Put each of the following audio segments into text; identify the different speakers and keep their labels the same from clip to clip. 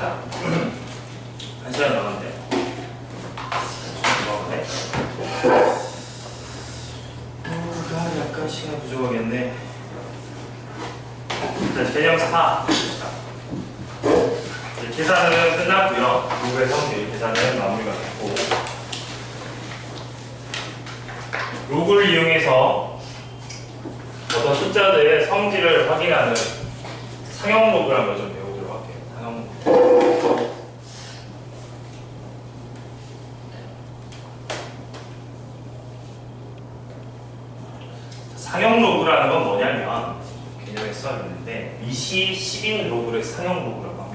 Speaker 1: 하겠습니다. 1시간 남았는데. 약간 시간 부족하겠네. 자, 개념 4. 계산은 끝났고요. 로그의 성질 계산은 마무리가 됐고, 로그를 이용해서 어떤 숫자들의 성질을 확인하는 상형 로그라는 걸 좀 배우도록 할게요. 상형 로그. 상형 로그라는 건 뭐냐면 개념에 써있는데 미시 10인 로그를 상형 로그라고 합니다.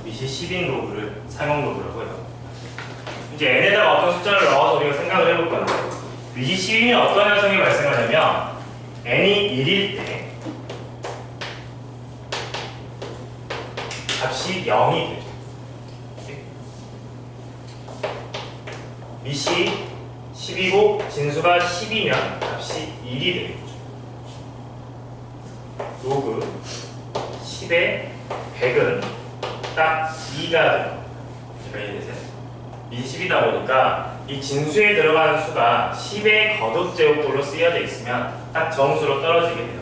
Speaker 1: 미시 10인 로그를 상형 로그라고 해요. 이제 n에다가 어떤 숫자를 넣어서 우리가 생각을 해볼 건데, 미시 10인이 어떤 현상이 발생하냐면 n이 1일 때 값이 0이 되죠. 미시 10이고 진수가 10이면 값이 1이 되는 거죠. 로그 10의 100은 딱 2가 돼요. 미시 10이다 보니까 이 진수에 들어가는 수가 10의 거듭제곱꼴로 쓰여져 있으면 딱 정수로 떨어지게 돼요.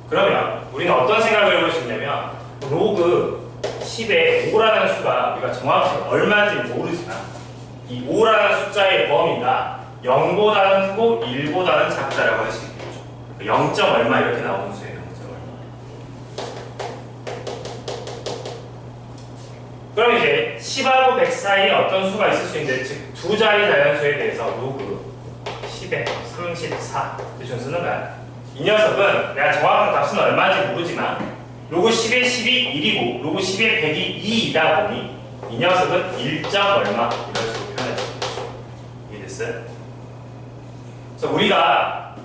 Speaker 1: 그러면 우리는 어떤 생각을 해볼 수 있냐면 로그 10의 5라는 수가 우리가 정확히 얼마인지 모르지만 이 5라는 숫자의 범위가 0보다는 크고 1보다는 작다라고 할 수 있는 거죠. 0. 얼마 이렇게 나오는 수예요. 0. 얼마. 그럼 이제 10하고 100 사이에 어떤 수가 있을 수 있는데, 즉 두 자리 자연수에 대해서 로그 10의 34 대충 쓰는 거야. 이 녀석은 내가 정확한 값은 얼마인지 모르지만 로그 10의 10이 1이고 로그 10의 100이 2이다 보니 이 녀석은 1. 얼마 이런 식으로 표현해 주는 거죠. 이해됐어요? 그래서 우리가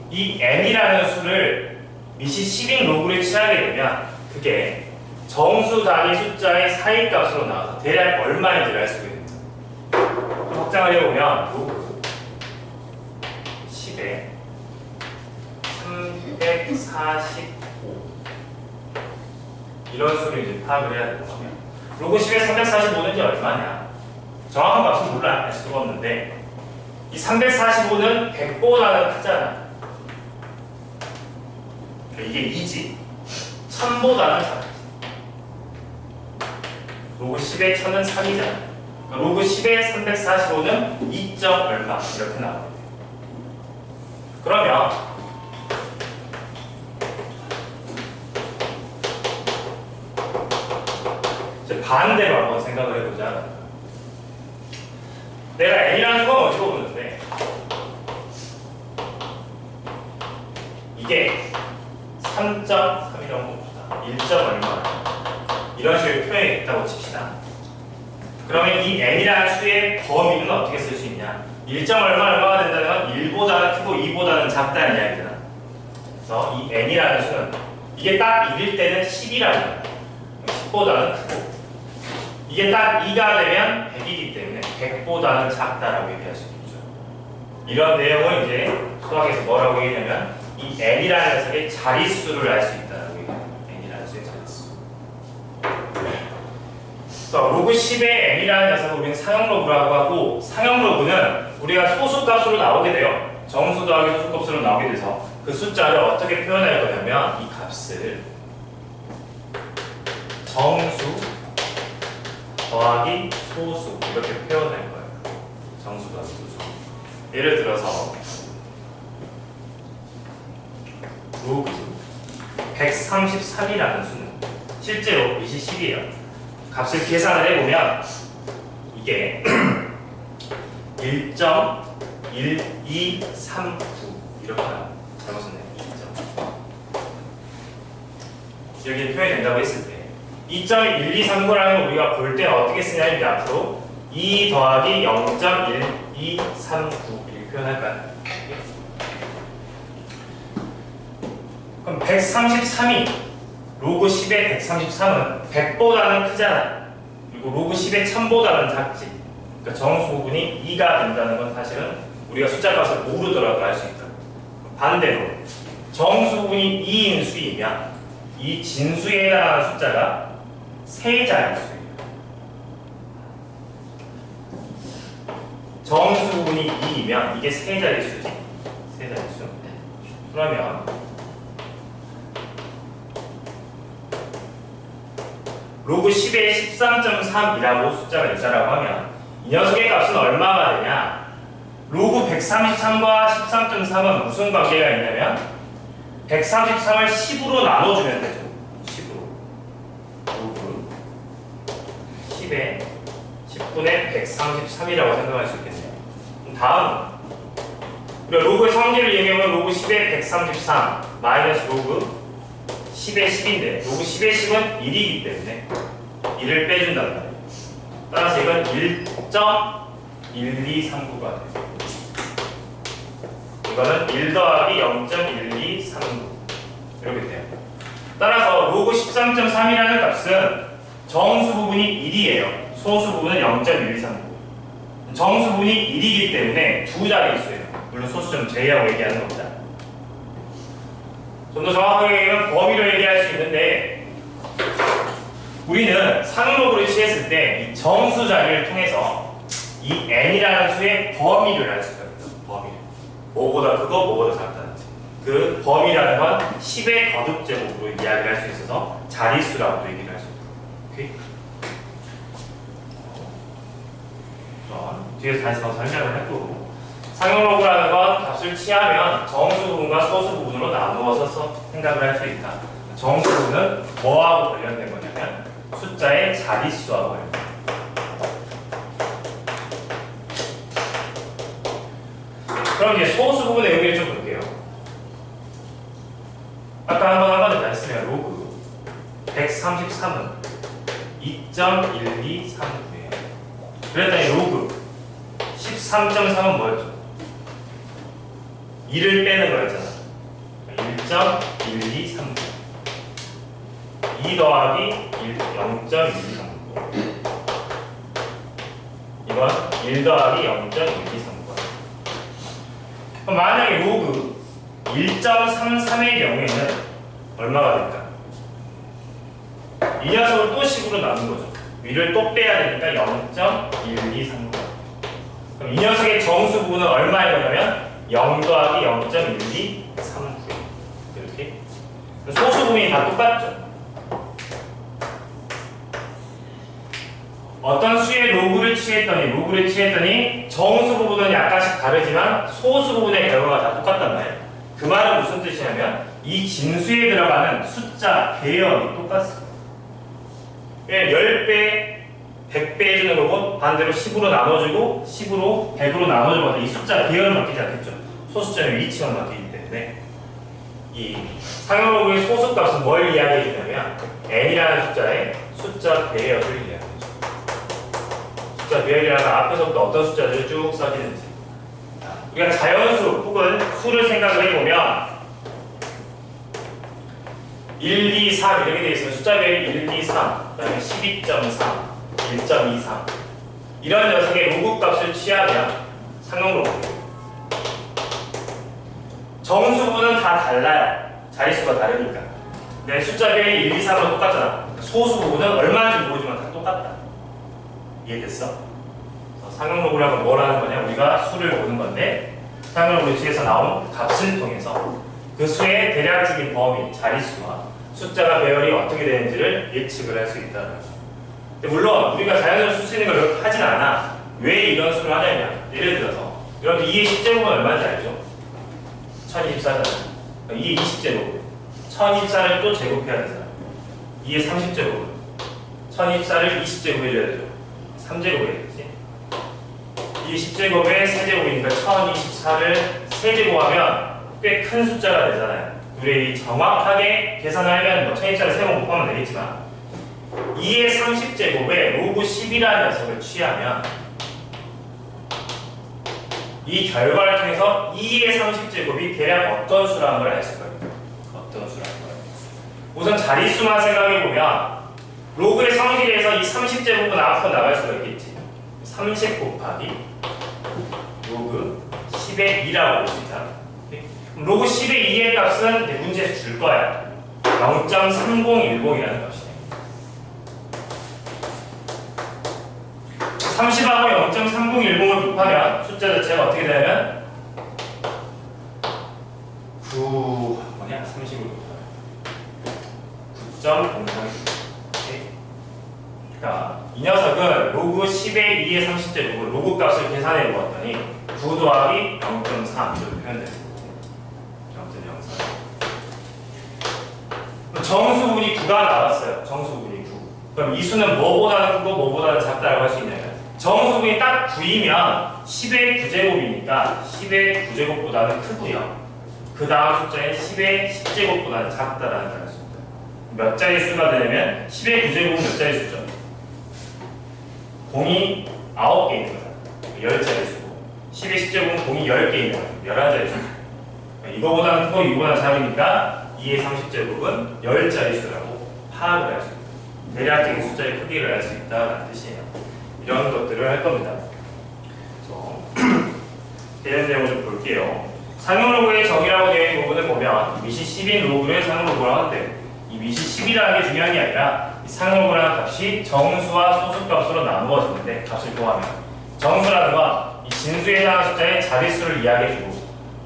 Speaker 1: 이 n이라는 수를 미시 10인 로그를 취하게 되면 그게 정수 단위 숫자의 사이값으로 나와서 대략 얼마인지를 알 수가 있습니다. 확장을 해보면 로그 10에 345 이런 수를 이제 파악을 해야 되거든요. 로그 10에 345는지 얼마냐? 정확한 값은 몰라, 알 수가 없는데 이 345는 100보다는 크잖아. 이게 2지. 1000보다는 작지. 로그 10의 1000은 3이잖아. 로그 10의 345는 2. 얼마 이렇게 나와요. 그러면 이제 반대로 한번 생각을 해보자. 내가 n이라는 수가 어디로 보는데 이게 3.3이라고 봅시다. 1. 얼마 이런 식으로 표현이 됐다고 칩시다. 그러면 이 n이라는 수의 범위는 어떻게 쓸 수 있냐? 1. 얼마가 된다면 1보다는 크고 2보다는 작다는 이야기잖아. 그래서 이 n이라는 수는 이게 딱 1일 때는 10이라는 거야. 10보다는 크고 이게 딱 2가 되면 100이기 때문에 100보다는 작다라고 얘기할 수 있죠. 이런 내용을 이제 수학에서 뭐라고 얘기하냐면 이 n이라는 녀석의 자릿수를 알 수 있다라고 얘기해요. n이라는 수의 자릿수. 로그 10의 n이라는 녀석을 우리는 상형 로그라고 하고, 상형 로그는 우리가 소수값으로 나오게 돼요. 정수 더하기 소수값으로 나오게 돼서 그 숫자를 어떻게 표현할 거냐면 이 값을 정수 더하기 소수 이렇게 표현할 거예요. 정수 더하기 소수. 예를 들어서 로그 133이라는 수는 실제로 미시 10이에요. 값을 계산을 해보면 이게 1.1239 이렇게 나와요. 잘못 썼네요. 2. 여기 표현이 된다고 했을 때 2.1239라는 걸 우리가 볼 때 어떻게 쓰냐면 이제 앞으로 2 더하기 0.1239 이렇게 표현할까요? 그럼 133이 로그 10의 133은 100보다는 크잖아. 그리고 로그 10의 1000보다는 작지. 그러니까 정수 부분이 2가 된다는 건 사실은 우리가 숫자 값을 모르더라도 알 수 있다. 반대로 정수 부분이 2인 수이면 이 진수에 해당하는 숫자가 세 자릿수예요. 정수 부분이 2이면 이게 세 자릿수지. 세 자릿수. 그러면 로그 10의 13.3이라고 숫자가 있다라고 하면 이 녀석의 값은 얼마가 되냐? 로그 133과 13.3은 무슨 관계가 있냐면 133을 10으로 나눠주면 되죠. 10으로. 로그 10의 10분의 133이라고 생각할 수 있겠네요. 다음 우리가 로그의 성질을 이용하면 로그 10의 133 마이너스 로그 10의 10인데 로그 10의 10은 1이기 때문에 1을 빼준단 말이에요. 따라서 이건 1.1239가 돼요. 이거는 1 더하기 0.1239 이렇게 돼요. 따라서 로그 13.3이라는 값은 정수 부분이 1이에요. 소수 부분은 0.1239. 정수 부분이 1이기 때문에 두 자릿수예요. 물론 소수 좀 제외하고 얘기하는 겁니다. 좀 더 정확하게 얘기하면 범위를 얘기할 수 있는데 우리는 상록으로 취했을 때 이 정수 자리를 통해서 이 n이라는 수의 범위를 알 수가 있어요. 범위를. 뭐보다 크고 뭐보다 작다는지. 그 범위라는 건 10의 거듭제곱으로 이야기를 할 수 있어서 자릿수라고도 얘기를 할 수 있어요. 오케이? 자, 뒤에서 다시 더 설명을 해보고 상용로그라는 건 값을 취하면 정수 부분과 소수 부분으로 나누어서 생각을 할 수 있다. 정수 부분은 뭐하고 관련된 거냐면 숫자의 자릿수하고 관련된 거예요. 그럼 이제 소수 부분의 의미를 좀 볼게요. 아까 한 번 더 했으면 로그 133은 2.1239예요. 그랬더니 로그 13.3은 뭐였죠? 2를 빼는 거였잖아. 1.1239. 2 더하기 0.1239. 이건 1 더하기 0.1239. 그럼 만약에 로그 1.33의 경우에는 얼마가 될까? 이 녀석을 또 10으로 나눈 거죠. 위를 또 빼야 되니까 0.1239. 그럼 이 녀석의 정수 부분은 얼마인 거냐면 0 더하기 0.1239. 이렇게. 소수 부분이 다 똑같죠. 어떤 수의 로그를 취했더니 정수 부분은 약간씩 다르지만 소수 부분의 결과가 다 똑같단 말이에요. 그 말은 무슨 뜻이냐면 이 진수에 들어가는 숫자 배열이 똑같습니다. 10배, 100배 해주는 거고 반대로 10으로 나눠주고 10으로 100으로 나눠주고 이 숫자 배열은 바뀌지 않겠죠. 소수점의 위치만 바뀌기 때문에 이 상용로그의 소수값은 뭘 이야기해 주냐면 n이라는 숫자의 숫자 배열을 이야기해 줘. 숫자 배열이라는 앞에서부터 어떤 숫자들이 쭉 써지는지. 우리가 자연수 혹은 수를 생각을 해보면 1, 2, 3 이렇게 되어 있으면 숫자 배열이 1, 2, 3, 그 다음에 12.3, 1.23 이런 녀석의 로그 값을 취하면 상용로그 정수분은 다 달라요. 자릿수가 다르니까. 근데 숫자 배열이 1, 2, 3은 똑같잖아. 소수 부분은 얼마인지 모르지만 다 똑같다. 이해됐어? 상용로그라고 뭐라는 거냐? 우리가 수를 보는 건데 상용로그 수에서 나온 값을 통해서 그 수의 대략적인 범위, 자릿수와 숫자가 배열이 어떻게 되는지를 예측을 할 수 있다는 거죠. 근데 물론 우리가 자연스러운 수 쓰는 걸 하진 않아. 왜 이런 수를 하냐면 예를 들어서 여러분 2의 10제곱은 얼마인지 알죠? 1024잖아. 2의 20제곱 1024를 또 제곱해야 되잖아. 2의 30제곱은 1024를 20제곱 해줘야 되죠. 3제곱 해야겠지. 2의 10제곱에 3제곱이니까 1024를 3제곱하면 꽤 큰 숫자가 되잖아요. 우리 정확하게 계산하면 뭐 1024를 3번 곱하면 되겠지만 2의 30제곱에 로그 10이라는 녀석을 취하면 이 결과를 통해서 2의 30제곱이 대략 어떤 수라는 걸 알 수가 있어요. 어떤 수라는 걸. 우선 자릿수만 생각해보면 로그의 성질에서 이 30제곱은 앞으로 나갈 수가 있겠지. 30 곱하기 로그 10의 2라고 볼 수 있잖아. 그럼 로그 10의 2의 값은 이제 문제에서 줄 거야. 0.3010이라는 값이네. 30하고 0.3010을 곱하면 숫자 자체가 어떻게 되냐면 30을 곱하면 9.03. 그러니까 이 녀석은 로그 10의 2의 30제곱을 로그 값을 계산해 보았더니 9 더하기 0.3 이렇게 표현됩니다. 0.03. 정수분이 9가 나왔어요. 정수분이 9. 그럼 이 수는 뭐보다는 크고 뭐보다는 작다라고 할 수 있냐면 정수분이 딱 9이면 10의 9제곱이니까 10의 9제곱보다는 크고요. 그 다음 숫자인 10의 10제곱보다는 작다라는 걸 알 수 있다. 몇 자리 수가 되냐면 10의 9제곱은 몇 자리 수죠? 공이 9개 있는 거야. 10자리 수고 10의 10제곱은 공이 10개 있는 거야. 11자리 수. 이거보다는 크고 이거보다는 작으니까 2의 30제곱은 10자리 수라고 파악을 할 수 있다. 대략적인 숫자의 크기를 알 수 있다는 뜻이에요. 이런 것들을 할 겁니다. 대략 내용을 좀 볼게요. 상용 로그의 정의라고 되어 있는 부분을 보면 미시 10인 로그를 상용 로그라고 하는데 이 미시 10이라는 게 중요한 게 아니라 상용 로그라는 값이 정수와 소수값으로 나누어지는데 값을 구하면 정수라는 건 이 진수에 해당하는 숫자의 자릿수를 이야기해주고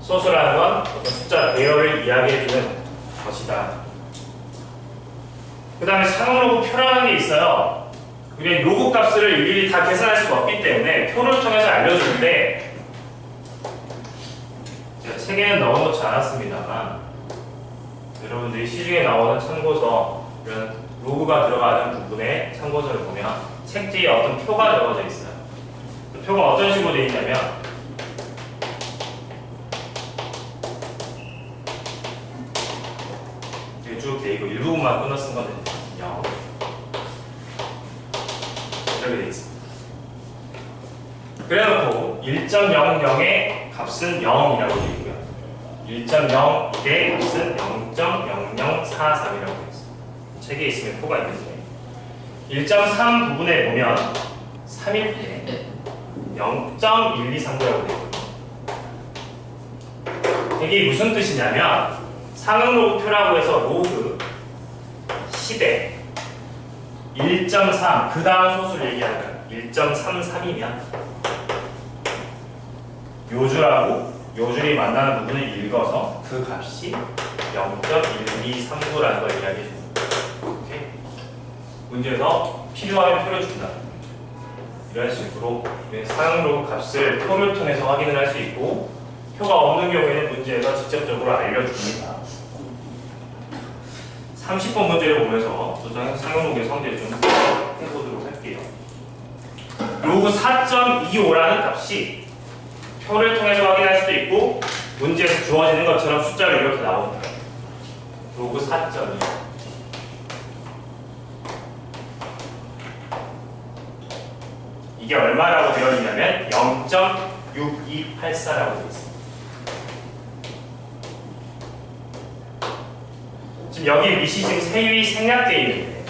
Speaker 1: 소수라는 건 어떤 숫자 배열을 이야기해주는 것이다. 그 다음에 상용 로그 표라는 게 있어요. 우리 로그 값을 일일이 다 계산할 수가 없기 때문에 표를 통해서 알려주는데 제가 책에는 넣어놓지 않았습니다만 여러분들이 시중에 나오는 참고서 이런 로그가 들어가는 부분에 참고서를 보면 책 뒤에 어떤 표가 적어져 있어요. 그 표가 어떤 식으로 되어 있냐면 이렇게 쭉 되어 있고 일부분만 끊어 쓴 건데 0 이렇게 되어 있습니다. 그래놓고 1.00의 값은 0이라고 되어 있고요. 1.0의 값은 0.0043이라고 되어 있어요. 책에 있으면 표가 있는데 1.3 부분에 보면 3일 때 0.1239라고 되어 있거든요. 이게 무슨 뜻이냐면 상응 로그 표라고 해서 로그 10에 1.3 그 다음 소수를 얘기하는 거예요. 1.33이면 요줄하고 요줄이 만나는 부분을 읽어서 그 값이 0.1239라는 걸 이야기해 줍니다. 오케이? 문제에서 필요하면 표를 준다. 이런 식으로 상응 로그 값을 표를 통해서 확인을 할 수 있고 표가 없는 경우에는 문제에서 직접적으로 알려줍니다. 30번 문제를 보면서 상용 로그의 성질을 좀 해보도록 할게요. 로그 4.25라는 값이 표를 통해서 확인할 수도 있고 문제에서 주어지는 것처럼 숫자가 이렇게 나옵니다. 로그 4.25 이게 얼마라고 되어 있냐면 0.6284라고 되어 있습니다. 지금 여기 미시 지금 세율이 생략되어 있는데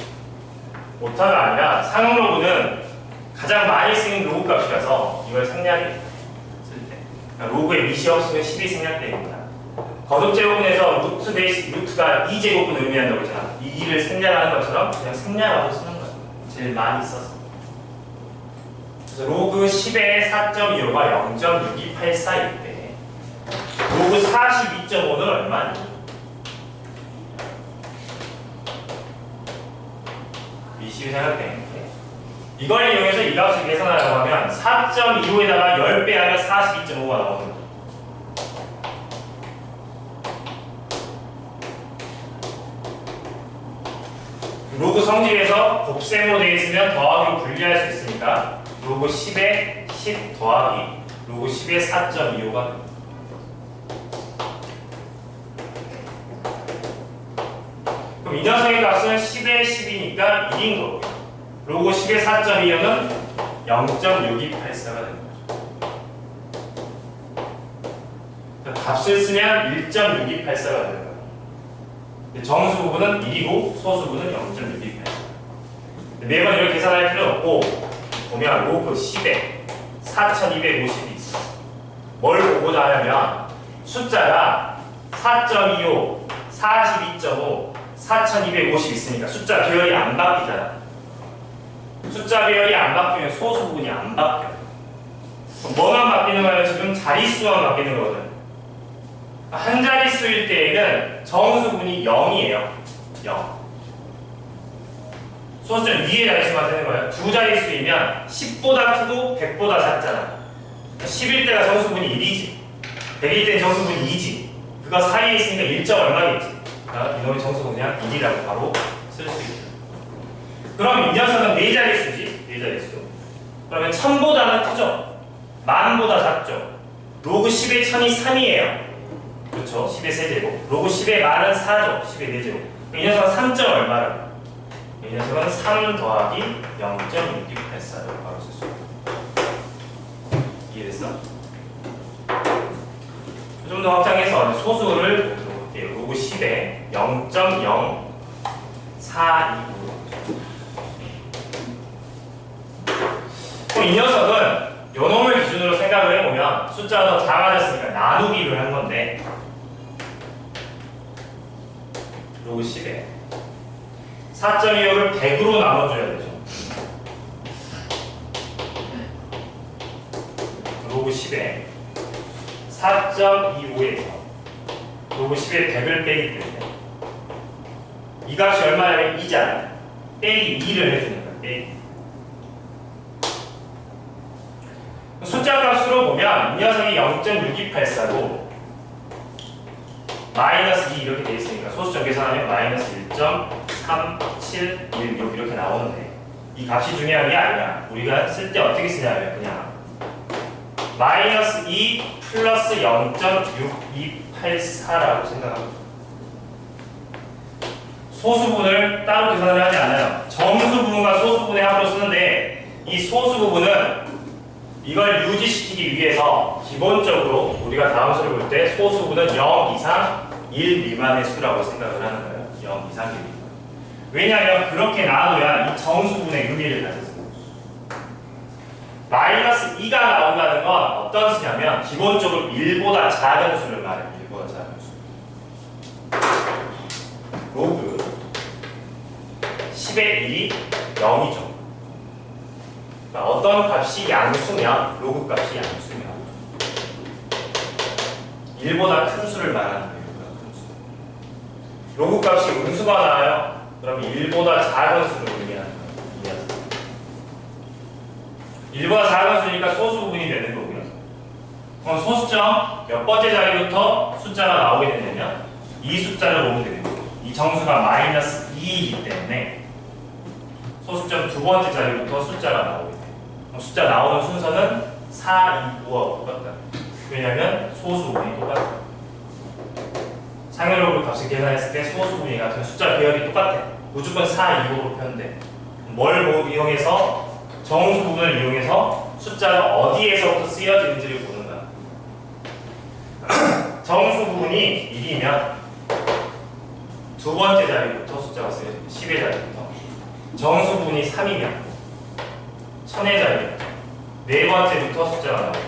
Speaker 1: 오타가 아니라 상용 로그는 가장 많이 쓰는 로그 값이라서 이걸 생략해 쓸 때 그러니까 로그에 미시 없으면 10이 생략되어 있습니다. 거듭 제곱분에서 루트 베이스 루트가 2제곱분을 의미한다고 했잖아. 이 2를 생략하는 것처럼 그냥 생략하고 쓰는 거예요. 제일 많이 써서. 그래서 로그 10의 4.25가 0.6284일 때 로그 42.5는 얼마니? 미시 생각되는데 이걸 이용해서 이 값을 계산하려고 하면 4.25에다가 10배 하면 42.5가 나오는 거예요. 로그 성질에서 곱셈으로 되어 있으면 더하기로 분리할 수 있으니까 로그 10에 10 더하기 로그 10에 4.25가 됩니다. 그럼 이 녀석의 값은 10에 10이니까 1인 거고요. 로그 10에 4.25는 0.6284가 되는 거죠. 값을 쓰면 1.6284가 되는 거예요. 정수 부분은 1이고 소수 부분은 0.6284. 매번 이렇게 계산할 필요는 없고 보면 로그 10에 4250이 있어. 뭘 보고자 하냐면 숫자가 4.25, 42.5, 4250 있으니까 숫자 배열이 안 바뀌잖아. 숫자 배열이 안 바뀌면 소수 부분이 안 바뀌어. 그럼 뭐만 바뀌는 거냐면 지금 자릿수만 바뀌는 거거든. 한 자릿수일 때에는 정수분이 0이에요. 0. 소수점 위에 자릿수만 되는 거예요. 두 자릿수이면 10보다 크고 100보다 작잖아. 10일 때가 정수분이 1이지. 100일 때는 정수분이 2지. 그거 사이에 있으니까 1점 얼마겠지. 그러니까 이놈의 정수분 그냥 1이라고 바로 쓸 수 있죠. 그럼 이 녀석은 4자릿수지. 4자릿수. 그러면 1000보다는 크죠. 만보다 작죠. 로그 10의 1000이 3이에요. 그렇죠. 10의 세제곱. 로그 10의 만은 4죠. 10의 4제곱. 이 녀석은 3점 얼마를? 이 녀석은 3 더하기 0.684를 바로 쓸 수 있고. 이해됐어? 좀 더 확장해서 소수를 보도록 할게요. 로그 10에 0.0429. 그럼 이 녀석은 요놈을 기준으로 생각을 해보면 숫자가 더 작아졌으니까 나누기를 한 건데 로그 10에 4.25를 100으로 나눠줘야 되죠. 로그 10에 4.25에서 로그 10에 100을 빼기 때문에 이 값이 얼마냐면 2잖아. 빼기 2를 해주는 거야. 빼기. 숫자 값으로 보면 이 녀석이 0.6284고 마이너스 2 이렇게 돼 있으니까 소수점 계산하면 마이너스 1.3716 이렇게 나오는데 이 값이 중요한 게 아니야. 우리가 쓸 때 어떻게 쓰냐면 그냥 마이너스 2 플러스 0.6284라고 생각합니다. 소수분을 따로 계산을 하지 않아요. 정수부분과 소수분의 합으로 쓰는데 이 소수부분은 이걸 유지시키기 위해서 기본적으로 우리가 다음 수를 볼 때 소수분은 0 이상 1 미만의 수라고 생각을 하는 거예요. 0 이상 1 미만. 왜냐하면 그렇게 나눠야 이 정수분의 의미를 가졌습니다. 마이너스 2가 나온다는 건 어떤 수냐면 기본적으로 1보다 작은 수를 말해요. 1보다 작은 수. 로그 10의 1이 0이죠. 그러니까 어떤 값이 양수면 로그 값이 양수면 1보다 큰 수를 말하는 거예요. 1보다 큰 수. 로그 값이 음수가 나와요. 그럼 1보다 작은 수를 의미하는 거예요. 1보다 작은 수니까 소수 부분이 되는 거고요. 그럼 소수점 몇 번째 자리부터 숫자가 나오게 되냐면 이 숫자를 보면 되는 거예요. 이 정수가 마이너스 2이기 때문에 소수점 두 번째 자리부터 숫자가 나오게 돼요. 그럼 숫자 나오는 순서는 4, 2, 9와 똑같다. 왜냐하면 소수분이 똑같아. 상열로그 값을 계산했을 때 소수분이 같은 숫자 배열이 똑같아. 무조건 4, 2, 5로 표현돼. 뭘 이용해서 정수분을 이용해서 숫자가 어디에서부터 쓰여지는지를 보는 거야. 정수 부분이 1이면 두 번째 자리부터 숫자가 쓰여집니다. 10의 자리부터. 정수 부분이 3이면 1000의 자리부터 네 번째부터 숫자가 나옵니다.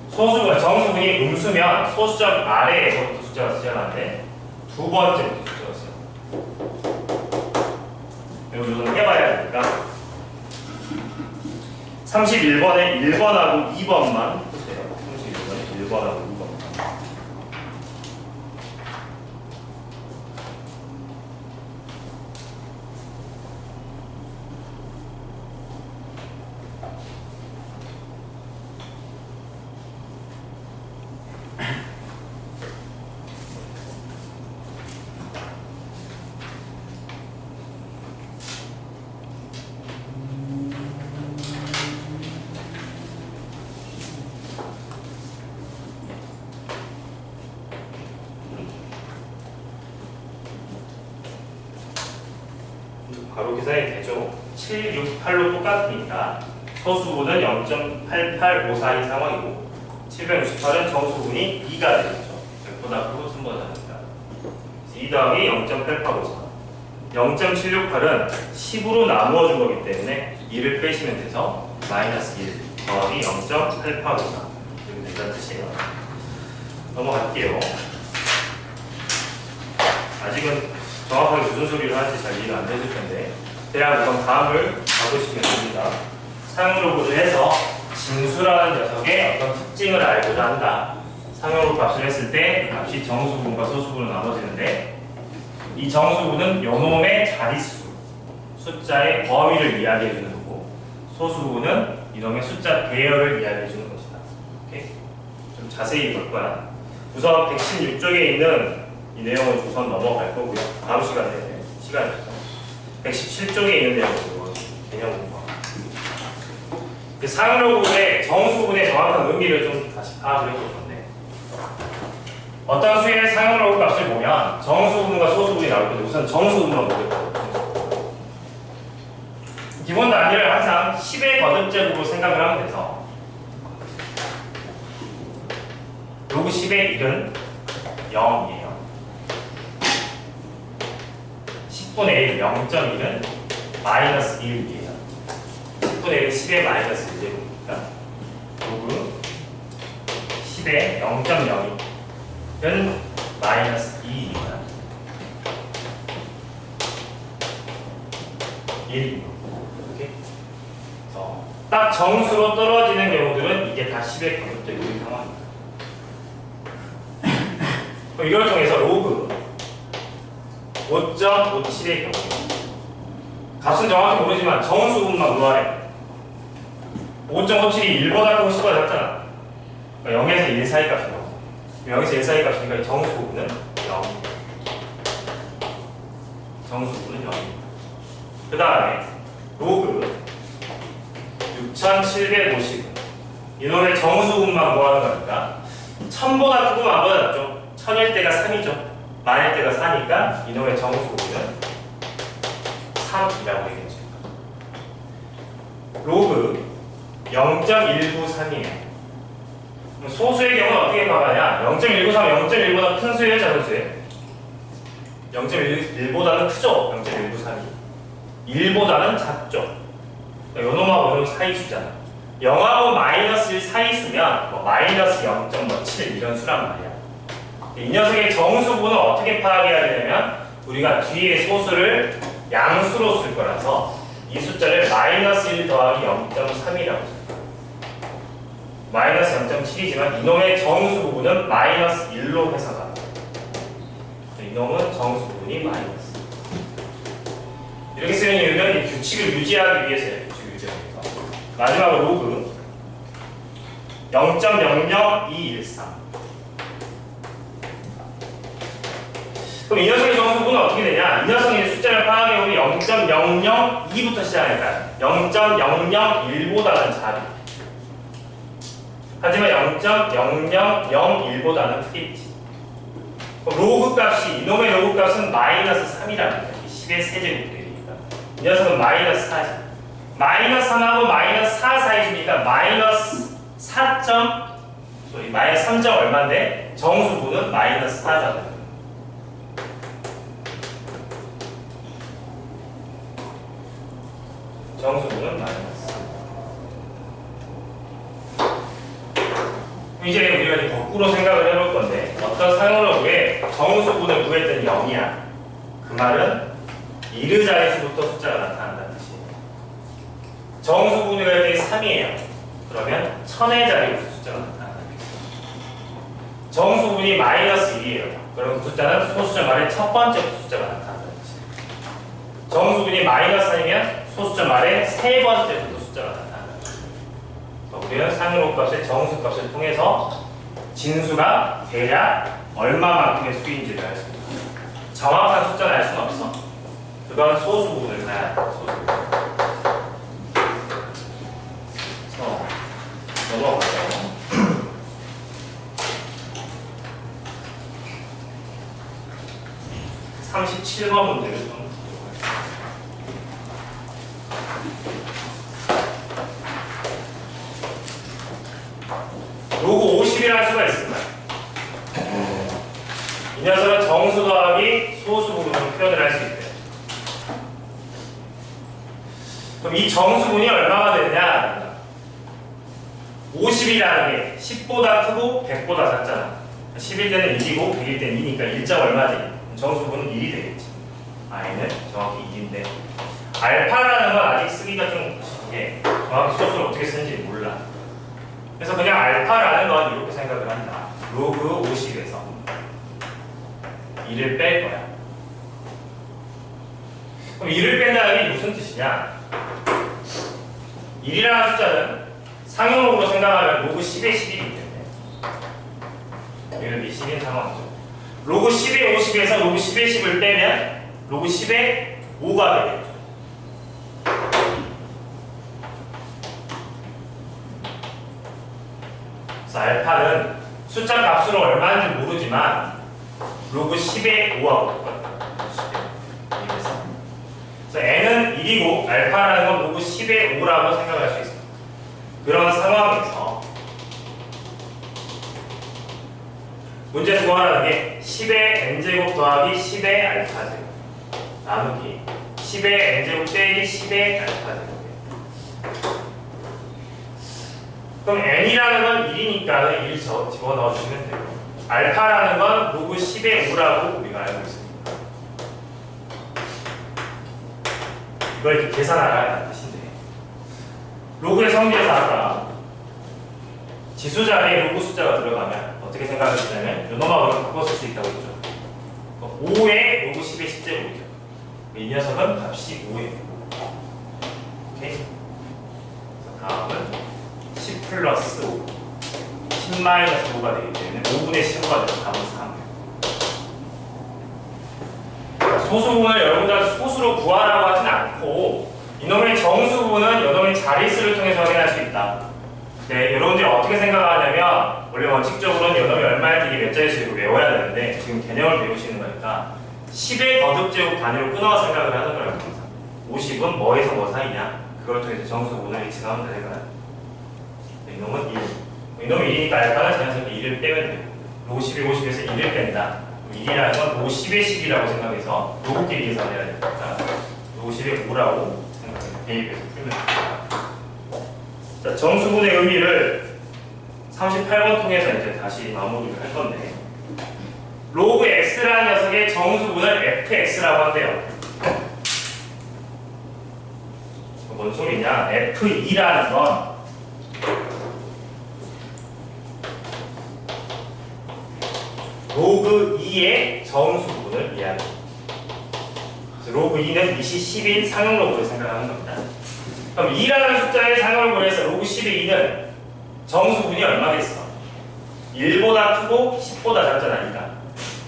Speaker 1: 소수분, 정수분이 음수면 소수점 아래에서부터 숫자가 시작하는데 두 번째부터 숫자가 시작합니다. 여기 좀 해봐야 되니까 31번에 1번하고 2번만 보세요. 31번에 1번하고 2번만. 바로 계산이 되죠. 7, 6, 8로 똑같으니까 소수분은 0.88542 상황이고 768은 정수분이 2가 되겠죠. 100보다 크고 3보다 작으니까 2 더하기 0.8854 0.768은 10으로 나누어 준 거기 때문에 2를 빼시면 돼서 마이너스 1 더하기 0.885 이렇게 된다는 뜻이에요. 넘어갈게요. 아직은 정확하게 무슨 소리를 하는지 잘 이해가 안 되실 텐데 대략 우선 다음을 봐보시면 됩니다. 상용로그를 해서 진수라는 녀석의 어떤 특징을 알고자 한다. 상용로 값을 했을 때 값이 정수분과 소수분으로 나눠지는데 이 정수분은 요놈의 자릿수, 숫자의 범위를 이야기해 주는 거고 소수분은 이놈의 숫자 배열을 이야기해 주는 것이다. 오케이? 좀 자세히 볼 거야. 우선 116쪽에 있는 이 내용을 우선 넘어갈 거고요. 다음 시간에 시간이 있어서 117쪽에 있는 내용으로 개념 공부. 상용로그의 정수분의 정확한 의미를 좀 다시 파악을 해볼 건데 어떤 수의 상용로그 값을 보면 정수분과 소수분이 나올 건데 우선 정수분만 보겠고 기본 단위를 항상 10의 거듭제곱으로 생각을 하면 돼서 로그 10의 1은 0이에요. 10분의 1, 0.1은 마이너스 1이에요. 10분의 1은 10의 마이너스 1제곱이니까 로그 10의 0.02는 마이너스 2입니다. 1. 이렇게. 그래서 딱 정수로 떨어지는 경우들은 이게 다 10의 거듭제곱인 상황입니다. 그럼 이걸 통해서 로그 5.57의 경우 값은 정확히 모르지만 정수분만 구하래. 5.57이 1보다 크고 10보다 작잖아. 그러니까 0에서 1 사이 값이고 0에서 1 사이 값이니까 이 정수분은 0. 정수분은 0입니다. 그 다음에 로그 6750 이놈의 정수분만 구하는 거니까 1000보다 크고 만보다 작죠. 1000일 때가 3이죠. 만일 때가 4니까 이놈의 정수분은 3이라고 얘기했죠. 로그 0.193이에요. 소수의 경우는 어떻게 파악하냐? 0.193, 0.1보다 큰 수예요, 작은 수예요? 0.1보다는 크죠? 0.193이 1보다는 작죠? 요놈하고 요놈 사이 수잖아. 0하고 마이너스 1 사이 수면 뭐 마이너스 0.7 이런 수란 말이야. 이 녀석의 정수분은 어떻게 파악해야 되냐면 우리가 뒤에 소수를 양수로 쓸 거라서 이 숫자를 마이너스 1 더하기 0.3이라고 써요. 마이너스 0.7이지만 이놈의 정수 부분은 마이너스 1로 해석합니다. 이놈은 정수 부분이 마이너스. 이렇게 쓰는 이유는 이 규칙을 유지하기 위해서예요. 규칙을 유지하기 위해서. 마지막으로 로그 0.00213. 그럼 이 녀석의 정수분은 어떻게 되냐? 이 녀석의 숫자를 파악해보면 0.002부터 시작하니까 0.001보다는 작이. 하지만 0.0001보다는 크겠지. 로그 값이 이놈의 로그 값은 마이너스 3이랍니다. 10의 세제곱들이니까 이 녀석은 마이너스 4지. 마이너스 3하고 마이너스 4 사이 주니까 마이너스 4. 마이너스 3점 얼마인데 정수분은 마이너스 4잖아요. 정수분은 마이너스. 이제 우리가 거꾸로 생각을 해볼 건데 어떤 상용로그에 정수분을 구했더니 0이야. 그 말은 이르 자릿수부터 숫자가 나타난다는 뜻이에요. 정수분을 구했더니 3이에요. 그러면 1000의 자리부터 숫자가 나타난다는 뜻이에요. 정수분이 마이너스 1이에요. 그럼 그 숫자는 소수점 아래 첫 번째부터 숫자가 나타난다는 뜻이에요. 정수분이 마이너스 3이면 소수점 아래 세 번째부터 숫자가 나타난다는 뜻이에요. 우리는 상용로 값의 정수 값을 통해서 진수가 대략 얼마만큼의 수인지를 알 수 있다. 정확한 숫자는 알 수는 없어. 그건 소수 부분을 봐야 돼. 소수 부분. 넘어가죠. 37번 문제를 좀 로그 50이라는 수가 있습니다. 이 녀석은 정수 더하기 소수 부분으로 표현을 할 수 있대요. 그럼 이 정수분이 얼마가 되느냐? 50이라는 게 10보다 크고 100보다 작잖아. 10일 때는 1이고 100일 때는 2니까 1점 얼마지? 정수분은 1이 되겠지. i는 정확히 1인데 알파라는 건 아직 쓰기가 좀 이게 정확히 소스를 어떻게 쓰는지 몰라. 그래서 그냥 알파라는 건 이렇게 생각을 한다. 로그 50에서 2를 뺄 거야. 그럼 2를 뺀다는 게 무슨 뜻이냐? 1이라는 숫자는 상용으로 생각하면 로그 10의 10이기 때문에 이렇게 10인 상황이죠. 로그 10의 50에서 로그 10의 10을 빼면 로그 10의 5가 되겠죠. 그래서 알파는 숫자 값으로 얼마인지 모르지만 로그 10의 5하고 똑같다. 그래서 n은 1이고 알파라는 건 로그 10의 5라고 생각할 수 있습니다. 그런 상황에서 문제에서 구하라는 게 10의 n제곱 더하기 10의 알파제곱 나누기 10의 n제곱 빼기 10의 알파제곱. 그럼 n이라는 건 1이니까 1 집어넣어주시면 되고 알파라는 건 로그 10의 5라고 우리가 알고 있습니다. 이걸 이렇게 계산하라는 뜻인데 로그의 성질에서 아까 지수 자리에 로그 숫자가 들어가면 어떻게 생각하시냐면 요놈하고 바꿔 쓸 수 있다고 했죠. 5의 로그 10의 10제곱이죠. 이 녀석은 값이 5예요. 오케이? 다음은 10 플러스 5 10 마이너스 5가 되기 때문에 5분의 15가 되면 답은 3. 소수분을 여러분들 소수로 구하라고 하진 않고 이놈의 정수분은 이놈의 자릿수를 통해서 확인할 수 있다. 네, 여러분들이 어떻게 생각하냐면 원래 원칙적으로는 이놈이 얼마일지 몇 자릿수를 외워야 되는데 지금 개념을 배우시는 거니까 10의 거듭제곱 단위로 끊어 생각을 하는 거예요. 50은 뭐에서 뭐 사이냐? 그걸 통해서 정수분을 예측하면 되는 거야. 이놈은 1. 이놈이 1이니까 알파는 자연스럽게 1을 빼면 돼요. 로그 10의 50에서 1을 뺀다. 1이라는 건 로그 10의 10이라고 생각해서 로그끼리 계산해야 되니까 로그 10의 5라고 생각해서 대입해서 풀면 됩니다. 자, 정수분의 의미를 38번 통해서 이제 다시 마무리를 할 건데 로그 x라는 녀석의 정수분을 fx라고 한대요. 뭔 소리냐? f2라는 건 로그 2의 정수분을 이해합니다. 로그 2는 2시 10인 상용로그를 생각하는 겁니다. 그럼 2라는 숫자의 상용을 구해서 로그 10의 2는 정수분이 얼마 됐어? 1보다 크고 10보다 작잖아, 2가.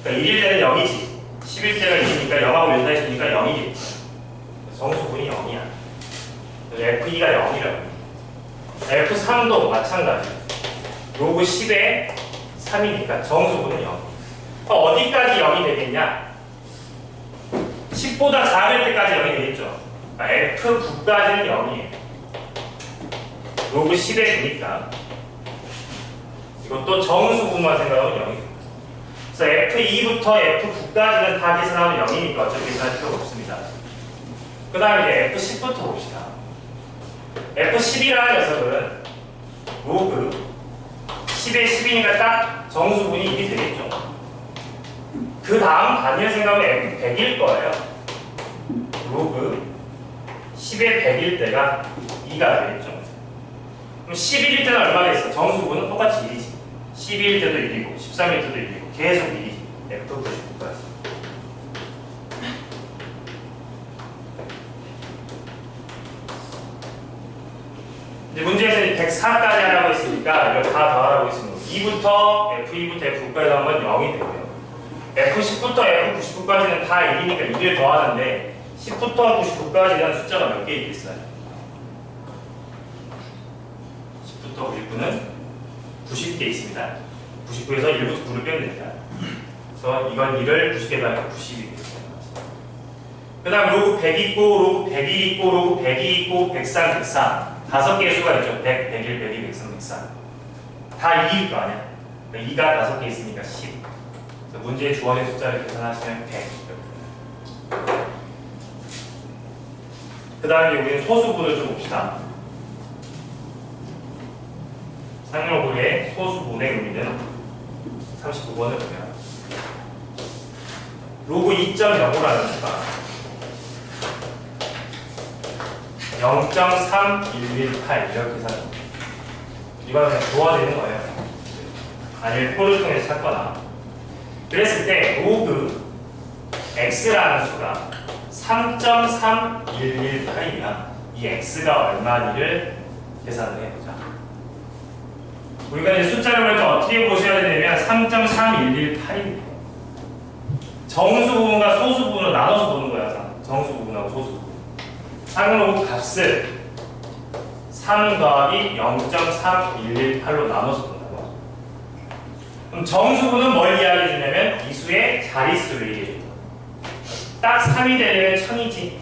Speaker 1: 그러니까 1일 때는 0이지. 10일 때는 2니까 0하고 연산했으니까 0이겠지. 정수분이 0이야. F2가 0이라고. F3도 마찬가지. 로그 10의 3이니까 정수분은 0. 어디까지 0이 되겠냐? 10보다 작을 때까지 0이 되겠죠. 그러니까 F9까지는 0이에요. 로그 10의 9니까 이것도 정수분만 생각하면 0이 됩니다. 그래서 F2부터 F9까지는 다 계산하면 0이니까 어차피 계산할 필요가 없습니다. 그 다음에 이제 F10부터 봅시다. F10이라는 녀석은 로그 10의 10이니까 딱 정수분이 1이 되겠죠. 그 다음 단위를 생각하면 F100일 거예요. 로그 10의 100일 때가 2가 되겠죠. 그럼 11일 때는 얼마가 있어? 정수분은 똑같이 1이지. 12일 때도 1이고 13일 때도 1이고 계속 1이지. F99까지. 이제 문제에서 104까지 하라고 했으니까 이걸 다 더하라고 했습니다. 2부터 F2부터 F9까지 하면 0이 되고요. F10부터 F99까지는 다 1이니까 1을 더하는데 10부터 99까지는 숫자가 몇 개 있겠어요? 10부터 99는 90개 있습니다. 99에서 1부터 9를 빼면 됩니다. 그래서 이건 1을 90개 더하니까 90이 되겠어요. 그 다음 로그 100 있고 로그 101 있고 로그 102 있고 103, 104 5개의 수가 있죠. 100, 101, 102, 103, 104 다 2일 거 아니야? 그러니까 2가 5개 있으니까 10. 문제에 주어진 숫자를 계산하시면 100. 그 다음에 우리는 소수분을 좀 봅시다. 상용고의 소수분의 의미는 39번을 보면 로그 2.05라는 수가 0.3118 이렇게 계산합니다. 이건 그냥 주어지는 거예요. 아니면 표를 통해서 찾거나. 그랬을 때 로그 x라는 수가 3.3118이면 이 x가 얼마인지를 계산을 해보자. 우리가 이제 숫자를 볼 때 어떻게 보셔야 되냐면 3.3118입니다. 정수 부분과 소수 부분을 나눠서 보는 거야. 정수 부분하고 소수 부분. 상로그 값을 3 더하기 0.3118로 나눠서 본다고. 그럼 정수분은 뭘 이야기해 주냐면 이 수의 자릿수를 얘기해 줍니다. 딱 3이 되려면 1000이지.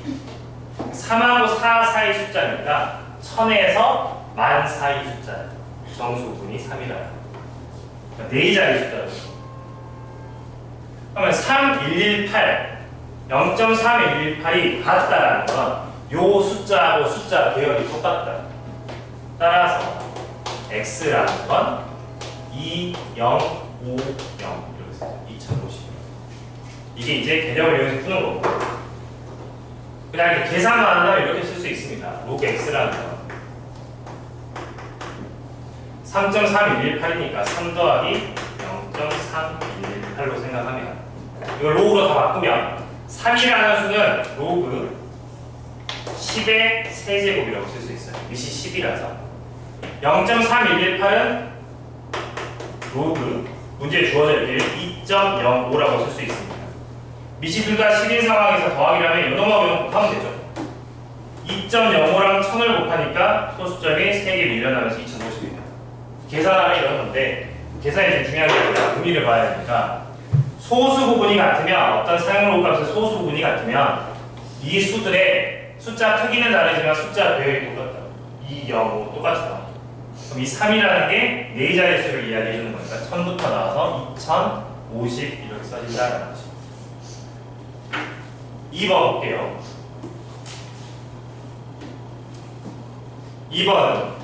Speaker 1: 3하고 4 사이 숫자니까 1000에서 10,000 사이 숫자예요. 정수분이 3이라는. 그러니까 4자리 숫자죠. 그러면 3118, 0.3118이 같다라는 건 요 숫자하고 숫자 배열이 똑같다. 따라서 x라는 건 2050 이렇게 써요. 2050. 이게 이제 개념을 이용해서 푸는 거고. 그냥 이렇게 계산만 한다면 이렇게 쓸 수 있습니다. 로그 x라는 건 3.3118이니까 3 더하기 0.3118로 생각하면 이걸 로그로 다 바꾸면 3이라는 수는 로그 10의 세제곱이라고 쓸 수 있어요. 밑이 10이라서 0.3118은 로그 문제에 주어져 있기를 2.05라고 쓸 수 있습니다. 밑이 둘 다 10인 상황에서 더하기라면 요놈하고 곱하면 되죠. 2.05랑 1000을 곱하니까 소수점이 3개 밀려나면서 2050입니다. 계산하면 이런 건데 계산이 제일 중요한 게 아니라 의미를 봐야 되니까 소수 부분이 같으면 어떤 사용로그 값의 소수 부분이 같으면 이 수들의 숫자 크기는 다르지만 숫자 배열이 똑같다. 205 똑같다. 그럼 이 3이라는 게 4자리 수를 이야기해 주는 거니까 1000부터 나와서 2050 이렇게 써진다는 거죠. 2번 볼게요. 2번은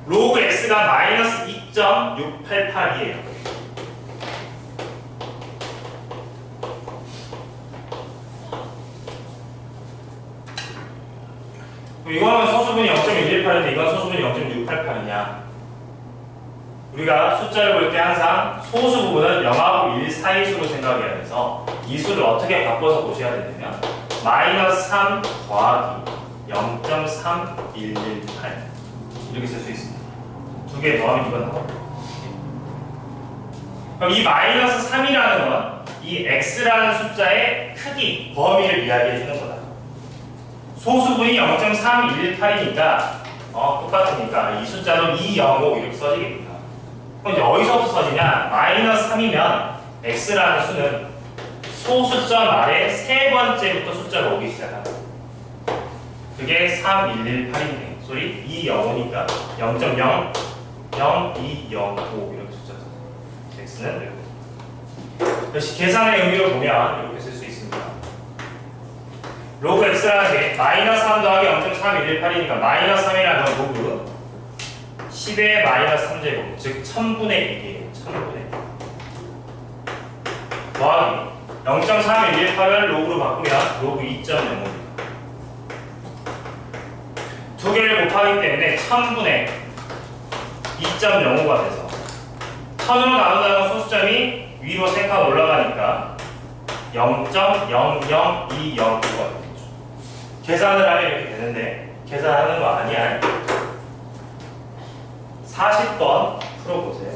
Speaker 1: 로그 x가 마이너스 2.688이에요. 이거는 소수분이 0.118인데 이건 소수분이 0.688이냐. 우리가 숫자를 볼 때 항상 소수 부분은 0하고 1 사이 수로 생각해야 돼서 이 수를 어떻게 바꿔서 보셔야 되냐면 마이너스 3 더하기 0.3118 이렇게 쓸 수 있습니다. 두 개 더하면 이건 나와요. 그럼 이 마이너스 3이라는 건 이 x라는 숫자의 크기, 범위를 이야기해 주는 거다. 소수분이 0.318이니까 똑같으니까 이 숫자도 205 이렇게 써지겠구나. 그럼 이제 어디서부터 써지냐? 마이너스 3이면 x라는 수는 소수점 아래 세 번째부터 숫자가 오기 시작합니다. 그게 3118이네. 소리 205니까 0.0 0205 이렇게 숫자 써요. x는 이렇게. 역시 계산의 의미로 보면 이렇게 쓸 수 있습니다. 로그 x라는 게 마이너스 3 더하기 0.3118이니까 마이너스 3이라는 건 로그 10의 마이너스 3제곱 즉 1000분의 1이에요. 1000분의 1 더하기 0.3118을 로그로 바꾸면 로그 2.05입니다. 두 개를 곱하기 때문에 1000분의 2.05가 돼서 1000으로 나눈다는 소수점이 위로 3칸 올라가니까 0.00209가 되겠죠. 계산을 하면 이렇게 되는데 계산하는 거 아니야. 40번 풀어보세요.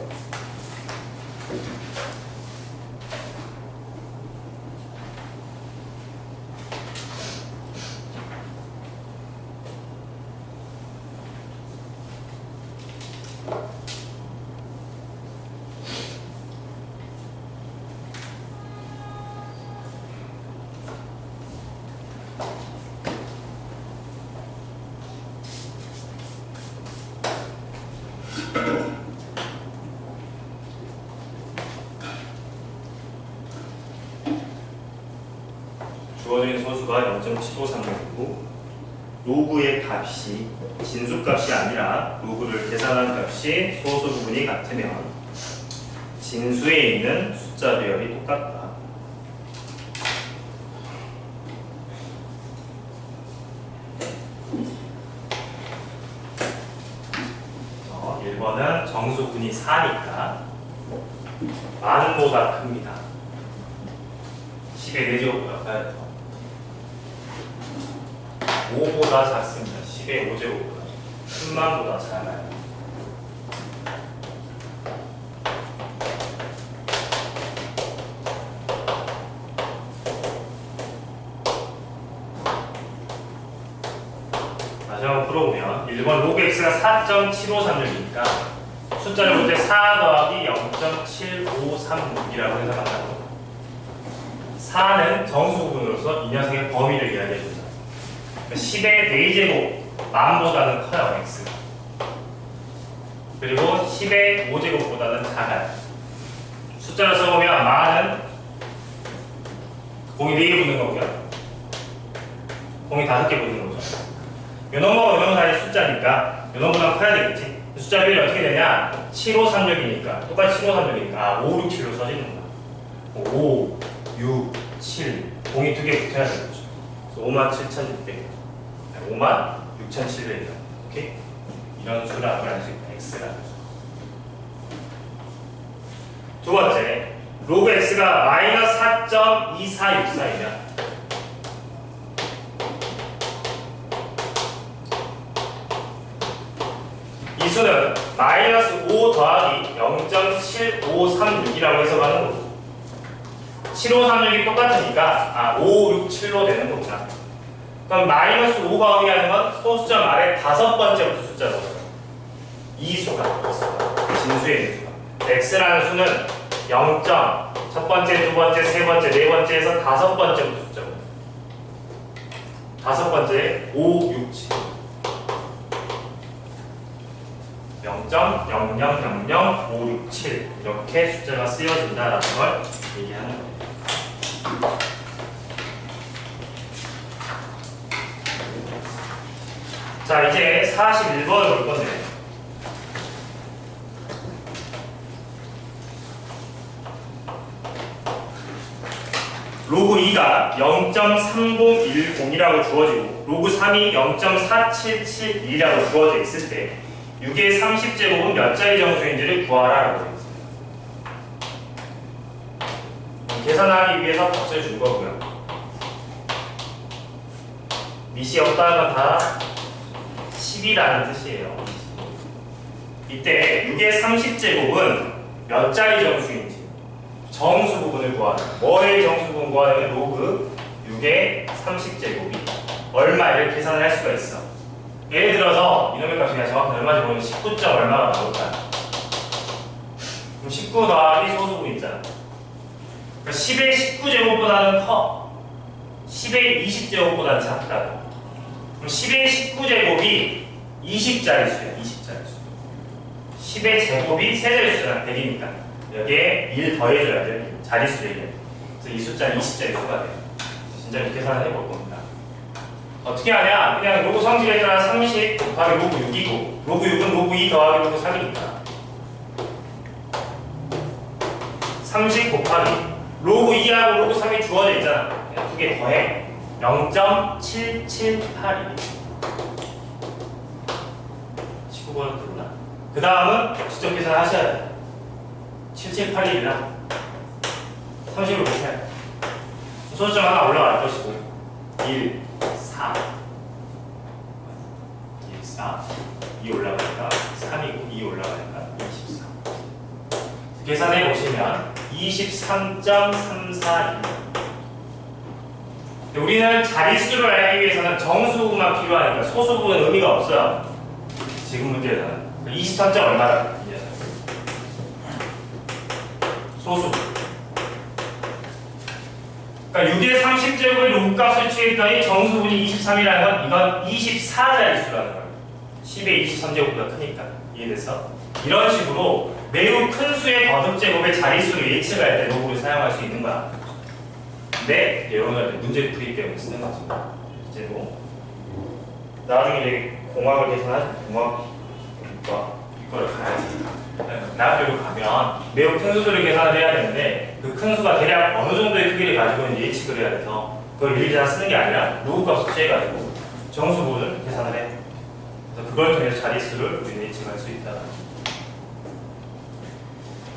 Speaker 1: 주어진 소수가 0.753이고 로그의 값이 진수값이 아니라 로그를 계산한 값이 소수 부분이 같으면 진수에 있는 숫자 배열이 똑같다. 1번은 정수분이 4니까 만보다 큽니다. 10의 4제곱보다 커야 돼요. 5보다 작습니다. 10의 5제곱보다 10만보다 작아요. 다시 한번 풀어보면 1번 로그 x가 4.7536이니까 숫자를 볼 때 4 더하기 0.7536이라고 해석한다고. 4는 정수 부분으로서 이 녀석의 범위를 이야기해줍니다. 10의 4제곱 만보다는 커요 x가. 그리고 10의 5제곱보다는 작아요. 숫자로 써보면 만은 공이 4개 붙는 거고요, 공이 5개 붙는 거죠. 요놈과 요놈 사이의 숫자니까 요놈보다 커야 되겠지. 숫자 비율이 어떻게 되냐? 7536이니까 똑같이 7536이니까 5, 6, 7로 써지는구나. 5, 6, 7 공이 2개 붙어야 되는 거죠. 그래서 57,600 56,700 오케이? 이런 수라고 할 수 있다. x라는 수. 두 번째, 로그 x가 마이너스 4.2464이면 이 수는 마이너스 5 더하기 0.7536이라고 해석하는 거고, 7536이 똑같으니까 5, 6, 7로 되는 거구나. 그럼 마이너스 5가 의미하는 건 소수점 아래 5번째부터 숫자로 이 수가 진수의 이 수가 x라는 수는 0. 첫 번째, 두 번째, 세 번째, 네 번째에서 5번째부터 숫자로 5번째 5, 6, 7 0.0000567 이렇게 숫자가 쓰여진다라는 걸 얘기하는 거예요. 자, 이제 41번을 볼 건데, 로그 2가 0.3010이라고 주어지고 로그 3이 0.4771이라고 주어져 있을 때 6의 30제곱은 몇 자리 정수인지를 구하라라고 되어 있습니다. 계산하기 위해서 값을 준 거고요. 밑이 없다는 건 다 10이라는 뜻이에요. 이때 6의 30제곱은 몇 자리 정수인지 정수 부분을 구하는, 뭐의 정수 부분 구하는 로그 6의 30제곱이 얼마를 계산을 할 수가 있어. 예를 들어서 이놈의 값이 그냥 정확히 얼마인지 모르면 19. 얼마가 나올까요? 그럼 19 더하기 소수분 있잖아. 그러니까 10의 19제곱보다는 커, 10의 20제곱보다는 작다. 그럼 10의 19제곱이 20자릿수야. 20자릿수. 10의 제곱이 세자릿수잖아. 100이니까 여기에 1 더해줘야 돼. 자릿수 얘기해. 그래서 이 숫자는 20자릿수가 돼요. 진짜 이렇게 계산을 해볼 겁니다. 어떻게 하냐? 그냥 로그 성질에 따라 30 곱하기 로그 6이고 로그 6은 로그 2 더하기 로그 3이니까 30 곱하기 로그 2하고 로그 3이 주어져 있잖아. 그냥 2개 더해 0.778이 19번은 그러나 그 다음은 직접 계산을 하셔야 돼. 7781이랑 30을 곱해야 돼. 소수점 하나 올라갈 것이고 1, 4 1, 4 2 올라가니까 3이고 2 올라가니까 24 계산해 보시면 23.342. 우리는 자릿수를 알기 위해서는 정수부만 필요하니까 소수부는 의미가 없어요. 지금 문제에서는 23점 얼마다? 소수부. 그러니까 6의 30제곱의 로그값을 취했더니 정수분이 23이라는 건 이건 24자릿수라는 거예요. 10의 23제곱보다 크니까. 이해됐어? 이런 식으로 매우 큰 수의 거듭제곱의 자릿수를 예측할 때 로그를 사용할 수 있는 거야. 근데 이거는 문제 풀이 때문에 쓰는 거지. 실제로 나중에 이제 공학을 계산하지. 공학 이거를 가야지. 대학교를 가면 매우 큰 수를 계산을 해야 되는데 그 큰 수가 대략 어느 정도의 크기를 가지고 있는지 예측을 해야 돼서 그걸 일일이 다 쓰는 게 아니라 로그 값을 취해가지고 정수분을 계산을 해. 그래서 그걸 통해서 자릿수를 우리는 예측할 수 있다.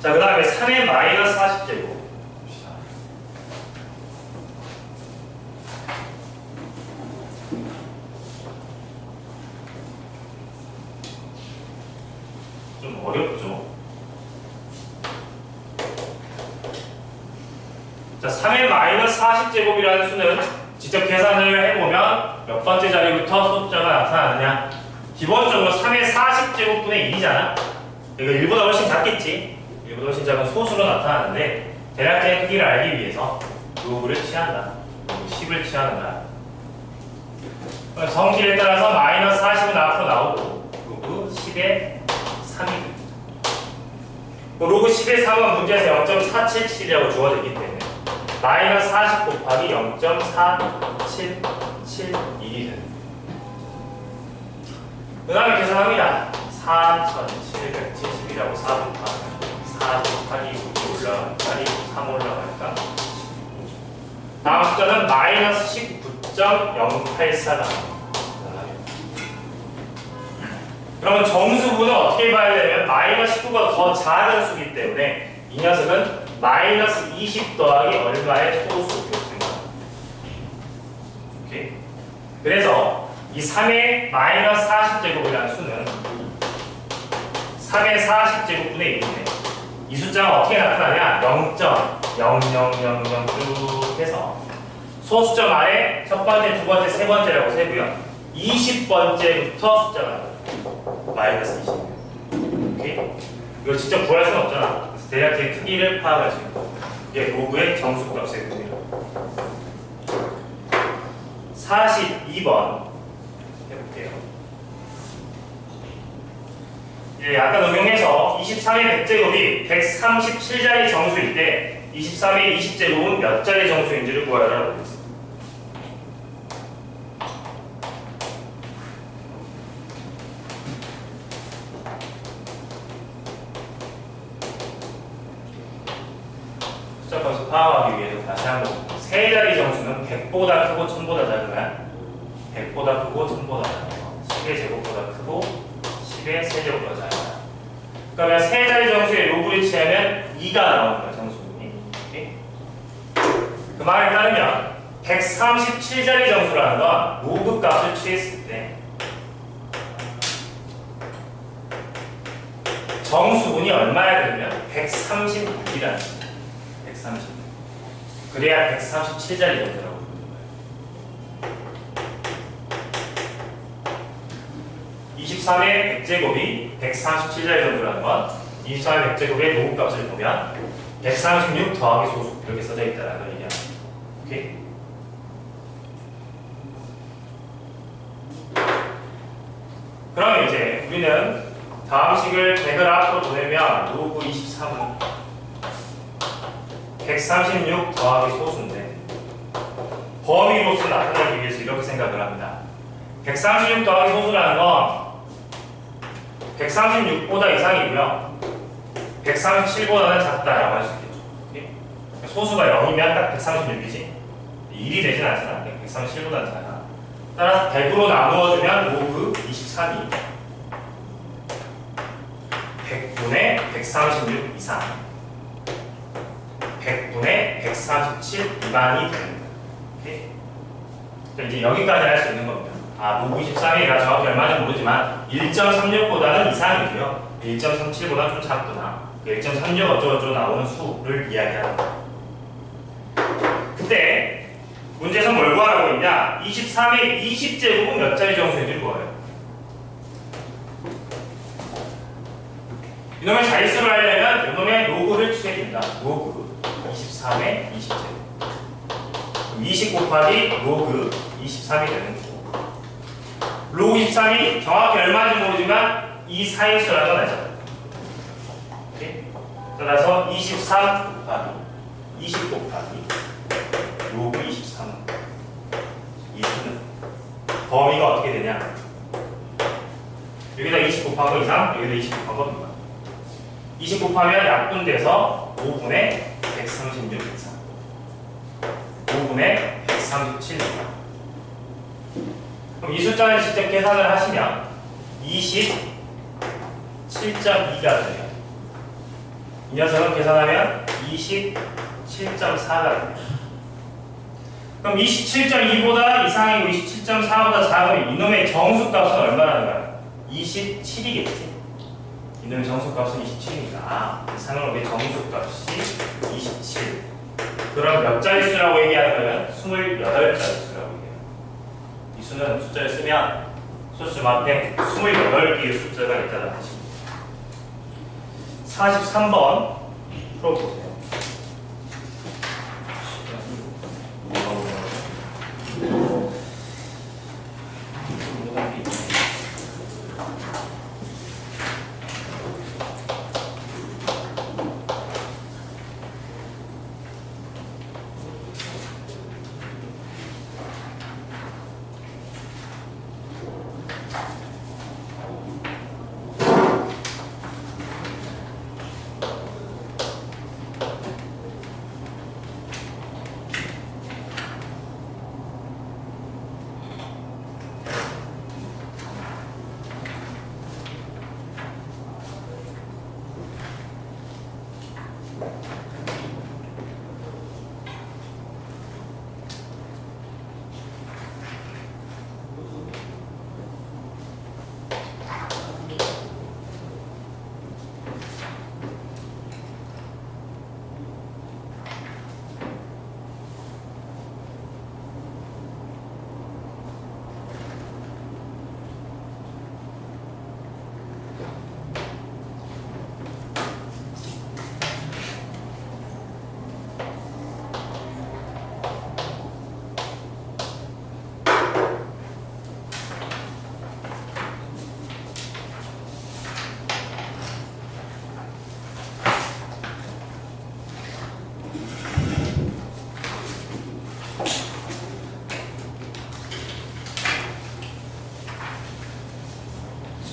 Speaker 1: 자, 그 다음에 3의 마이너스 40제곱. 좀 어렵죠? 자, 3의 마이너스 40제곱이라는 수는 직접 계산을 해보면 몇 번째 자리부터 숫자가 나타나느냐? 기본적으로 3의 40제곱분의 1이잖아? 이거 1보다 훨씬 작겠지? 1보다 훨씬 작은 소수로 나타나는데 대략적인 크기를 알기 위해서 로그를 취한다. 로그 10을 취하는 거야. 성질에 따라서 마이너스 40은 앞으로 나오고 로그 10의 3이 로그 10의 3은 문제에서 0.477이라고 주어져 있기 때문에 마이너스 40 곱하기 0.477일이 되는. 그 다음에 계산합니다. 4770이라고 4 곱하기 4 곱하기 6이 올라갈까? 3 올라갈까? 다음 숫자는 마이너스 19.084가 그러면 정수분은 어떻게 봐야 되냐면 마이너스 19가 더 작은 수이기 때문에 이 녀석은 마이너스 20 더하기 얼마의 소수 이렇게 됩니다. 오케이? 그래서 이 3의 마이너스 40제곱이라는 수는 3의 40제곱분의 1인데 이 숫자가 어떻게 나타나냐? 0.0000 쭉 해서 소수점 아래 첫 번째, 두 번째, 세 번째라고 세고요. 20번째부터 숫자가 나와요. 마이너스 20. 오케이? 이걸 직접 구할 수는 없잖아. 그래서 대략적인 크기를 파악할 수 있고 이게 로그의 정수값의 크기입니다. 42번 해볼게요. 예, 아까 응용해서 23의 100제곱이 137자리 정수일 때 23의 20제곱은 몇 자리 정수인지를 구하라고 했습니다. 숫자값을 파악하기 위해서 다시 한번 세 자리 정수는 100보다 크고 1000보다 작으면 100보다 크고 1000보다 작아요. 10의 제곱보다 크고 10의 세제곱보다 작아요. 그러면 세 자리 정수의 로그를 취하면 2가 나오는 거예요. 정수분이. 그 말에 따르면 137자리 정수라는 건 로그 값을 취했을 때 정수분이 얼마야 되면 136이라는 거예요. 136. 그래야 137자리 정수라고 부르는 거예요. 23의 100제곱이 137자리 정수라는 건 23의 100제곱의 로그 값을 보면 136 더하기 소수 이렇게 써져 있다는 걸 얘기합니다. 오케이? 그럼 이제 우리는 다음 식을 100을 앞으로 보내면 로그 23은 136 더하기 소수인데 범위로서 나타내기 위해서 이렇게 생각을 합니다. 136 더하기 소수라는 건 136보다 이상이고요. 137보다는 작다라고 할 수 있겠죠. 오케이? 소수가 0이면 딱 136이지 1이 되진 않잖아. 137보다는 작아. 따라서 100으로 나누어주면 로그 23이 100분의 136 이상 100분의 137 미만이 되는 거예요. 오케이? 그러니까 이제 여기까지 할 수 있는 겁니다. 로그 23이 내가 정확히 얼마인지 모르지만 1.36보다는 이상이고요. 1.37보다 좀 작구나. 1.36 어쩌고저쩌고 나오는 수를 이야기하는 거예요. 그때 문제에서 뭘 구하라고 했냐? 23의 20제곱은 몇 자리 정수인지를 구해요. 이놈의 자릿수를 하려면 이놈의 로그를 취해줍니다. 로그 23의 20제곱 20 곱하기 로그 23이 되는 거고 로그 23이 정확히 얼마인지 모르지만 이 사이수라는 건 알잖아요. 따라서 23 곱하기 20 곱하기 로그 범위가 어떻게 되냐? 여기다 20 곱한 거 이상, 여기다 20 곱한 거 미만. 20 곱하면 약분돼서 5분의 136 이상, 5분의 137 이상. 그럼 이 숫자를 직접 계산을 하시면 27.2가 돼요. 이 녀석은 계산하면 27.4가 됩니다. 그럼 27.2보다 이상이고 27.4보다 작으면 이놈의 정수값은 얼마라는 거야? 27이겠지? 이놈의 정수값은 27이니까 이상으로 정수값이 27. 그럼 몇 자릿수라고 얘기하는 거면 28자릿수라고 얘기해요. 이 수는 숫자를 쓰면 소수점 앞에 28개의 숫자가 있다는 뜻입니다. 43번 풀어보세요.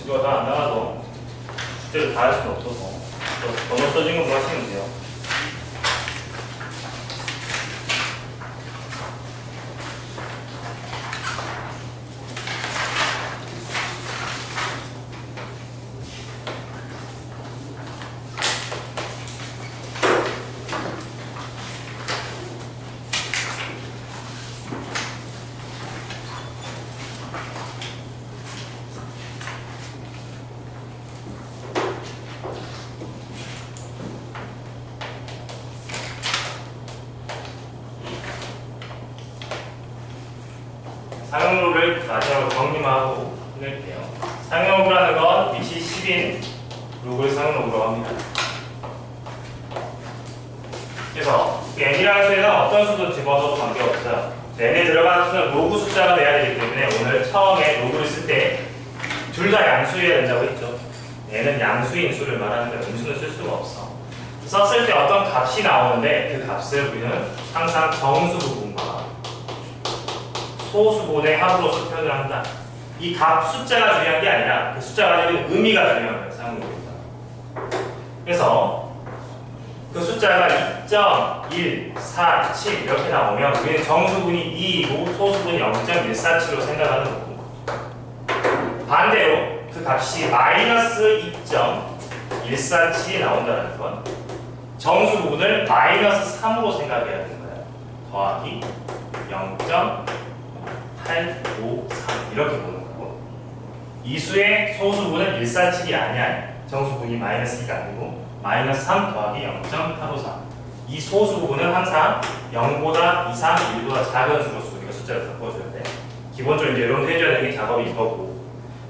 Speaker 1: 이거 다 안 나와도 숙제를 다 할 수는 없어서 번호 써진 거 하시면 돼요. 상용로를 마지막으로 정리만 하고 끝낼게요. 상용로라는 건 밑이 10인 로그를 상용로라고 합니다. 그래서 n이라는 수에는 어떤 수도 집어넣어도 관계없어요. n에 들어가는 수는 로그 숫자가 돼야 되기 때문에 오늘 처음에 로그를 쓸 때 둘 다 양수여야 된다고 했죠. n은 양수인 수를 말하는데 음수는 쓸 수가 없어. 썼을 때 어떤 값이 나오는데 그 값을 우리는 항상 정수 부분과 소수분의 합으로서 표현을 한다. 이 값 숫자가 중요한 게 아니라 그 숫자가 가지고 의미가 중요한 거예요. 상용로입니다. 그래서 그 숫자가 2.147 이렇게 나오면 우리는 정수분이 2이고 소수분이 0.147로 생각하는 거고, 반대로 그 값이 마이너스 2.147이 나온다는 건 정수 부분을 마이너스 3으로 생각해야 되는 거예요. 더하기 0.853 이렇게 보는 거고, 이 수의 소수분은 147이 아니야. 정수분이 마이너스 2가 아니고 마이너스 3 더하기 0.853. 이 소수 부분은 항상 0보다 이상, 1보다 작은 수로서 우리가 숫자를 바꿔줘야 돼. 기본적으로 이제 이런 해줘야 되는 게 작업이 이거고,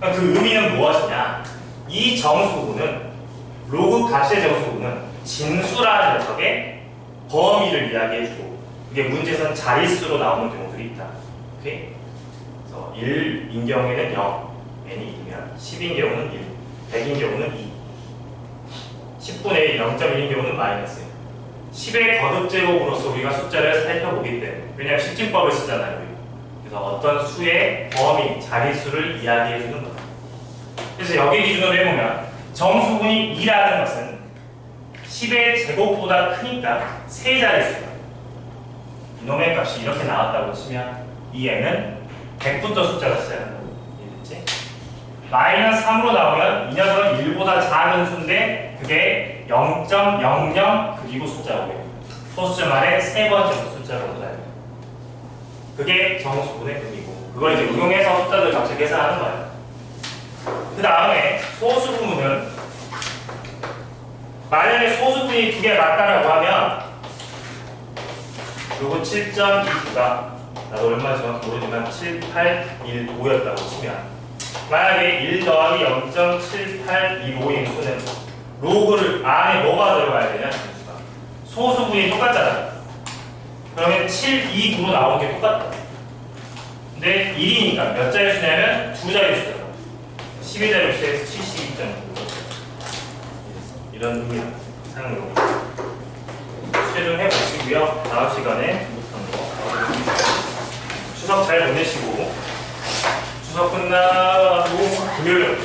Speaker 1: 그 의미는 무엇이냐? 이 정수 부분은 로그 값의 정수 부분은 진수라는 녀석의 범위를 이야기해주고, 이게 문제에서는 자릿수로 나오는 경우들이 있다. 오케이? 그래서 1인 경우에는 0, n이 2면 10인 경우는 1, 100인 경우는 2, 10분의 1, 0.1인 경우는 마이너스 10의 거듭제곱으로서 우리가 숫자를 살펴보기 때문에, 왜냐하면 실증법을 쓰잖아요. 그래서 어떤 수의 범위, 자릿수를 이야기해 주는 거다. 그래서 여기 기준으로 해보면 정수분이 2라는 것은 10의 제곱보다 크니까 세 자릿수다. 이놈의 값이 이렇게 나왔다고 치면 이 애는 100부터 숫자가 시작한다. 이해됐지? 마이너스 3으로 나오면 이 녀석은 1보다 작은 수인데 그게 0.00 그리고 숫자가 오겠다. 소수점 안에 세 번째 숫자가 온다. 그게 정수분의 의미고 그걸 이제 응용해서 숫자들 값을 계산하는 거예요. 그 다음에 소수분은 만약에 소수분이 두 개 맞다라고 하면 그리고 7.29가 나도 얼마 정확히 모르지만 7815였다고 치면 만약에 1 더하기 0.7815인 수는 로그를 안에 뭐가 들어가야 되냐? 소수분이 똑같잖아. 그러면 729로 나오는 게 똑같다. 근데 1이니까 몇 자리 수냐면 두 자리 수잖아. 12자리 수에서 72.9 이런 의미야. 상으로 최종 해보시고요. 다음 시간에 추석 잘 보내시고 추석 끝나고 금요일